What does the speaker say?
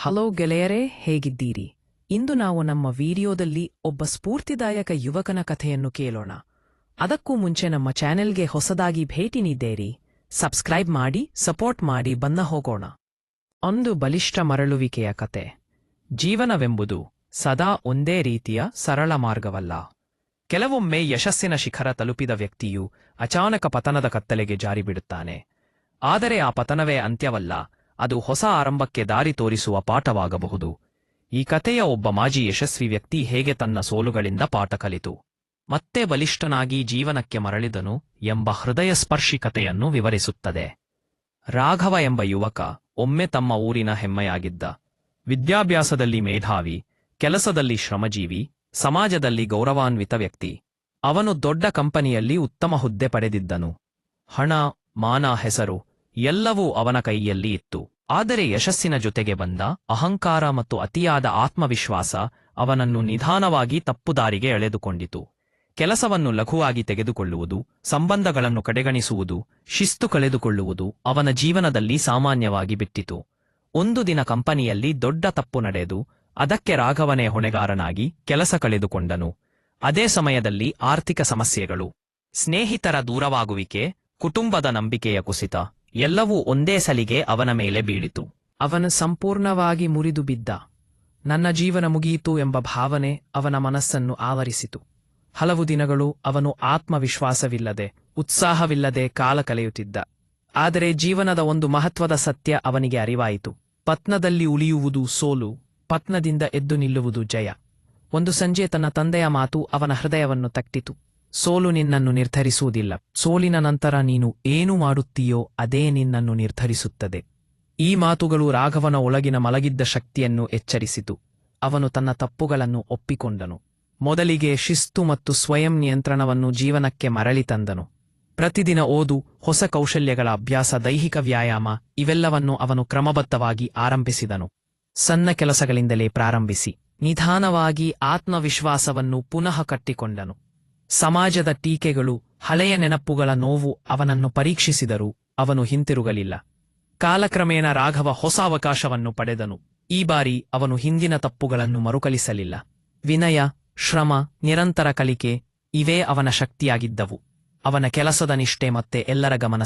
Hello ಗೆಳೆಯರೇ, ಹೇಗಿದ್ದೀರಿ? ಇಂದು ನಾವು ನಮ್ಮ ವಿಡಿಯೋದಲ್ಲಿ ಒಬ್ಬ ಸ್ಫೂರ್ತಿದಾಯಕ ಯುವಕನ ಕಥೆಯನ್ನು ಕೇಳೋಣ. ಅದಕ್ಕೂ ಮುಂಚೆ ನಮ್ಮ ಚಾನೆಲ್ಗೆ ಹೊಸದಾಗಿ ಭೇಟಿ ನೀಡಿದ್ದೀರಿ, ಸಬ್ಸ್ಕ್ರೈಬ್ ಮಾಡಿ, ಸಪೋರ್ಟ್ ಮಾಡಿ, ಬನ್ನ ಹೋಗೋಣ. ಒಂದು ಬಲಿಷ್ಠ ಮರಳುವಿಕೆಯ ಕತೆ. ಜೀವನವೆಂಬುದು ಸದಾ ಒಂದೇ ರೀತಿಯ ಸರಳ ಮಾರ್ಗವಲ್ಲ. ಕೆಲವೊಮ್ಮೆ ಯಶಸ್ಸಿನ ಶಿಖರ ತಲುಪಿದ ವ್ಯಕ್ತಿಯು ಅಚಾನಕ ಪತನದ ಕತ್ತಲೆಗೆ ಜಾರಿಬಿಡುತ್ತಾನೆ. ಆದರೆ ಆ ಪತನವೇ ಅಂತ್ಯವಲ್ಲ, ಅದು ಹೊಸ ಆರಂಭಕ್ಕೆ ದಾರಿ ತೋರಿಸುವ ಪಾಠವಾಗಬಹುದು. ಈ ಕಥೆಯ ಒಬ್ಬ ಮಾಜಿ ಯಶಸ್ವಿ ವ್ಯಕ್ತಿ ಹೇಗೆ ತನ್ನ ಸೋಲುಗಳಿಂದ ಪಾಠ ಕಲಿತು ಮತ್ತೆ ಬಲಿಷ್ಠನಾಗಿ ಜೀವನಕ್ಕೆ ಮರಳಿದನು ಎಂಬ ಹೃದಯಸ್ಪರ್ಶಿ ಕಥೆಯನ್ನು ವಿವರಿಸುತ್ತದೆ. ರಾಘವ ಎಂಬ ಯುವಕ ಒಮ್ಮೆ ತಮ್ಮ ಊರಿನ ಹೆಮ್ಮೆಯಾಗಿದ್ದ. ವಿದ್ಯಾಭ್ಯಾಸದಲ್ಲಿ ಮೇಧಾವಿ, ಕೆಲಸದಲ್ಲಿ ಶ್ರಮಜೀವಿ, ಸಮಾಜದಲ್ಲಿ ಗೌರವಾನ್ವಿತ ವ್ಯಕ್ತಿ. ಅವನು ದೊಡ್ಡ ಕಂಪನಿಯಲ್ಲಿ ಉತ್ತಮ ಹುದ್ದೆ ಪಡೆದಿದ್ದನು. ಹಣ, ಮಾನ, ಹೆಸರು ಎಲ್ಲವೂ ಅವನ ಕೈಯಲ್ಲಿ ಇತ್ತು. ಆದರೆ ಯಶಸ್ಸಿನ ಜೊತೆಗೆ ಬಂದ ಅಹಂಕಾರ ಮತ್ತು ಅತಿಯಾದ ಆತ್ಮವಿಶ್ವಾಸ ಅವನನ್ನು ನಿಧಾನವಾಗಿ ತಪ್ಪುದಾರಿಗೆ ಎಳೆದುಕೊಂಡಿತು. ಕೆಲಸವನ್ನು ಲಘುವಾಗಿ ತೆಗೆದುಕೊಳ್ಳುವುದು, ಸಂಬಂಧಗಳನ್ನು ಕಡೆಗಣಿಸುವುದು, ಶಿಸ್ತು ಕಳೆದುಕೊಳ್ಳುವುದು ಅವನ ಜೀವನದಲ್ಲಿ ಸಾಮಾನ್ಯವಾಗಿ ಬಿಟ್ಟಿತು. ಒಂದು ದಿನ ಕಂಪನಿಯಲ್ಲಿ ದೊಡ್ಡ ತಪ್ಪು ನಡೆದು ಅದಕ್ಕೆ ರಾಘವನೇ ಹೊಣೆಗಾರನಾಗಿ ಕೆಲಸ ಕಳೆದುಕೊಂಡನು. ಅದೇ ಸಮಯದಲ್ಲಿ ಆರ್ಥಿಕ ಸಮಸ್ಯೆಗಳು, ಸ್ನೇಹಿತರ ದೂರವಾಗುವಿಕೆ, ಕುಟುಂಬದ ನಂಬಿಕೆಯ ಕುಸಿತ ಎಲ್ಲವೂ ಒಂದೇ ಸಲಿಗೆ ಅವನ ಮೇಲೆ ಬೀಳಿತು. ಅವನು ಸಂಪೂರ್ಣವಾಗಿ ಮುರಿದು ಬಿದ್ದ. ನನ್ನ ಜೀವನ ಮುಗಿಯಿತು ಎಂಬ ಭಾವನೆ ಅವನ ಮನಸ್ಸನ್ನು ಆವರಿಸಿತು. ಹಲವು ದಿನಗಳು ಅವನು ಆತ್ಮವಿಶ್ವಾಸವಿಲ್ಲದೆ, ಉತ್ಸಾಹವಿಲ್ಲದೆ ಕಾಲ ಕಳೆಯುತ್ತಿದ್ದ. ಆದರೆ ಜೀವನದ ಒಂದು ಮಹತ್ವದ ಸತ್ಯ ಅವನಿಗೆ ಅರಿವಾಯಿತು. ಪತ್ನದಲ್ಲಿ ಉಳಿಯುವುದು ಸೋಲು, ಪತ್ನದಿಂದ ಎದ್ದು ನಿಲ್ಲುವುದು ಜಯ. ಒಂದು ಸಂಜೆ ತನ್ನ ತಂದೆಯ ಮಾತು ಅವನ ಹೃದಯವನ್ನು ತಟ್ಟಿತು. ಸೋಲು ನಿನ್ನನ್ನು ನಿರ್ಧರಿಸುವುದಿಲ್ಲ, ಸೋಲಿನ ನಂತರ ನೀನು ಏನು ಮಾಡುತ್ತೀಯೋ ಅದೇ ನಿನ್ನನ್ನು ನಿರ್ಧರಿಸುತ್ತದೆ. ಈ ಮಾತುಗಳು ರಾಘವನ ಒಳಗಿನ ಮಲಗಿದ್ದ ಶಕ್ತಿಯನ್ನು ಎಚ್ಚರಿಸಿತು. ಅವನು ತನ್ನ ತಪ್ಪುಗಳನ್ನು ಒಪ್ಪಿಕೊಂಡನು. ಮೊದಲಿಗೆ ಶಿಸ್ತು ಮತ್ತು ಸ್ವಯಂ ನಿಯಂತ್ರಣವನ್ನು ಜೀವನಕ್ಕೆ ಮರಳಿ ತಂದನು. ಪ್ರತಿದಿನ ಓದು, ಹೊಸ ಕೌಶಲ್ಯಗಳ ಅಭ್ಯಾಸ, ದೈಹಿಕ ವ್ಯಾಯಾಮ ಇವೆಲ್ಲವನ್ನು ಅವನು ಕ್ರಮಬದ್ಧವಾಗಿ ಆರಂಭಿಸಿದನು. ಸಣ್ಣ ಕೆಲಸಗಳಿಂದಲೇ ಪ್ರಾರಂಭಿಸಿ ನಿಧಾನವಾಗಿ ಆತ್ಮವಿಶ್ವಾಸವನ್ನು ಪುನಃ ಕಟ್ಟಿಕೊಂಡನು. ಸಮಾಜದ ಟೀಕೆಗಳು, ಹಳೆಯ ನೆನಪುಗಳ ನೋವು ಅವನನ್ನು ಪರೀಕ್ಷಿಸಿದರೂ ಅವನು ಹಿಂತಿರುಗಲಿಲ್ಲ. ಕಾಲಕ್ರಮೇಣ ರಾಘವ ಹೊಸ ಅವಕಾಶವನ್ನು ಪಡೆದನು. ಈ ಬಾರಿ ಅವನು ಹಿಂದಿನ ತಪ್ಪುಗಳನ್ನು ಮರುಕಳಿಸಲಿಲ್ಲ. ವಿನಯ, ಶ್ರಮ, ನಿರಂತರ ಕಲಿಕೆ ಇವೇ ಅವನ ಶಕ್ತಿಯಾಗಿದ್ದವು. ಅವನ ಕೆಲಸದ ನಿಷ್ಠೆ ಮತ್ತೆ ಎಲ್ಲರ ಗಮನ